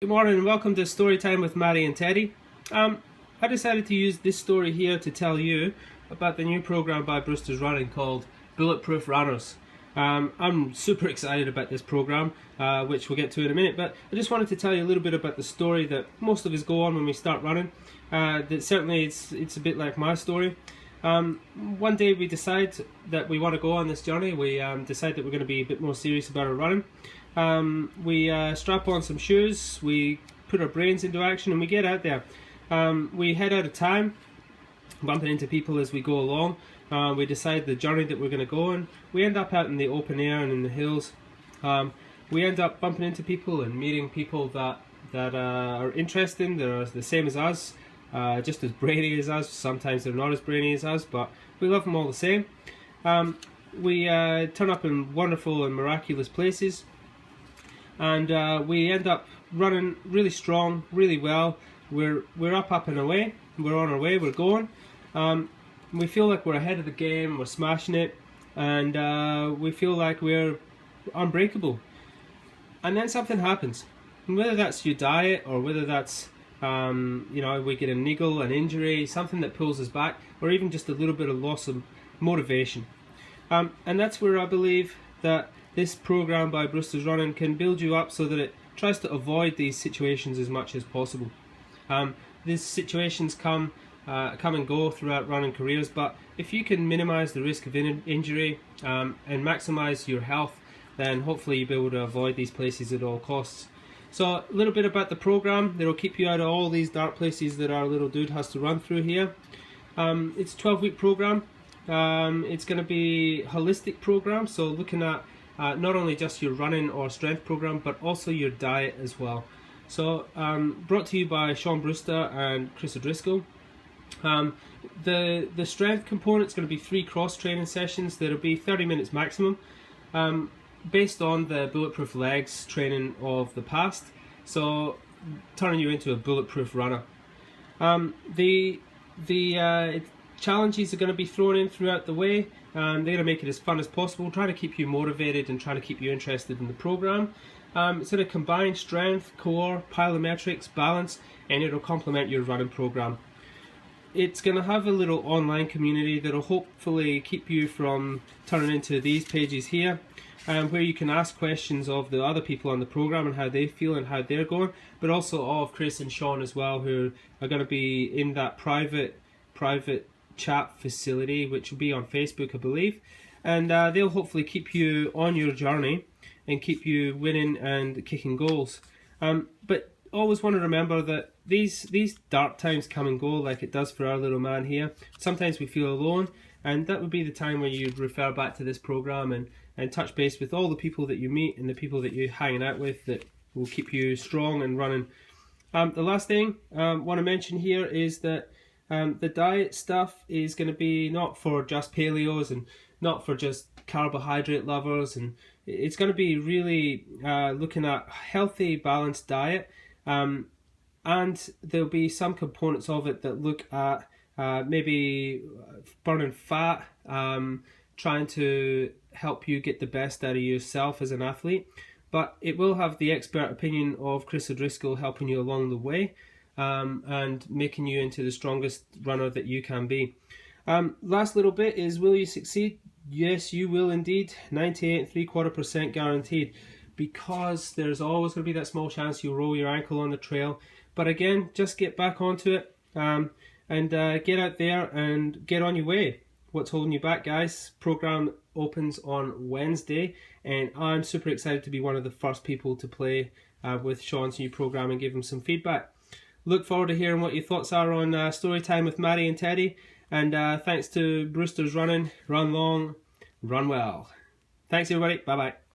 Good morning and welcome to Story Time with Matty and Teddy. I decided to use this story here to tell you about the new program by Brewsters running called Bulletproof Runners. I'm super excited about this program, which we'll get to in a minute, but I just wanted to tell you a little bit about the story that most of us go on when we start running. That certainly it's a bit like my story. One day we decide that we want to go on this journey. We decide that we're going to be a bit more serious about our running. We strap on some shoes, we put our brains into action, and we get out there. We head out of town, bumping into people as we go along. We decide the journey that we're going to go on. We end up out in the open air and in the hills. We end up bumping into people and meeting people that are interesting. They're the same as us, just as brainy as us. Sometimes they're not as brainy as us, but we love them all the same. We turn up in wonderful and miraculous places. And we end up running really strong, really well. We're up and away. We're on our way. We're going. We feel like we're ahead of the game. We're smashing it, and we feel like we're unbreakable. And then something happens. And whether that's your diet or whether that's we get a niggle, an injury, something that pulls us back, or even just a little bit of loss of motivation. And that's where I believe that this program by Brewsters Running can build you up so that it tries to avoid these situations as much as possible. These situations come and go throughout running careers, but if you can minimize the risk of injury and maximize your health, then hopefully you'll be able to avoid these places at all costs. So a little bit about the program that'll keep you out of all these dark places that our little dude has to run through here. It's a 12-week program. It's going to be a holistic program, so looking at not only just your running or strength program, but also your diet as well. So brought to you by Sean Brewster and Chris O'Driscoll. The strength component is going to be 3 cross training sessions that'll be 30 minutes maximum, based on the bulletproof legs training of the past, so turning you into a bulletproof runner. The challenges are going to be thrown in throughout the way. They're going to make it as fun as possible, trying to keep you motivated and trying to keep you interested in the program. It's going to combine strength, core, plyometrics, balance, and it'll complement your running program. It's going to have a little online community that'll hopefully keep you from turning into these pages here, where you can ask questions of the other people on the program and how they feel and how they're going, but also of Chris and Sean as well, who are going to be in that private chat facility, which will be on Facebook, I believe, and they'll hopefully keep you on your journey and keep you winning and kicking goals. But always want to remember that these dark times come and go, like it does for our little man here. Sometimes we feel alone, and that would be the time where you'd refer back to this program and touch base with all the people that you meet and the people that you're hanging out with that will keep you strong and running. The last thing I want to mention here is that the diet stuff is going to be not for just paleos and not for just carbohydrate lovers, and it's going to be really looking at healthy, balanced diet, and there'll be some components of it that look at maybe burning fat, trying to help you get the best out of yourself as an athlete, but it will have the expert opinion of Chris O'Driscoll helping you along the way. And making you into the strongest runner that you can be. Last little bit is, will you succeed? Yes, you will indeed. 98.75% guaranteed, because there's always going to be that small chance you'll roll your ankle on the trail. But again, just get back onto it and get out there and get on your way. What's holding you back, guys? Program opens on Wednesday, and I'm super excited to be one of the first people to play with Sean's new program and give him some feedback. Look forward to hearing what your thoughts are on Story Time with Matty and Teddy. And thanks to Brewsters Running. Run long, run well. Thanks everybody. Bye bye.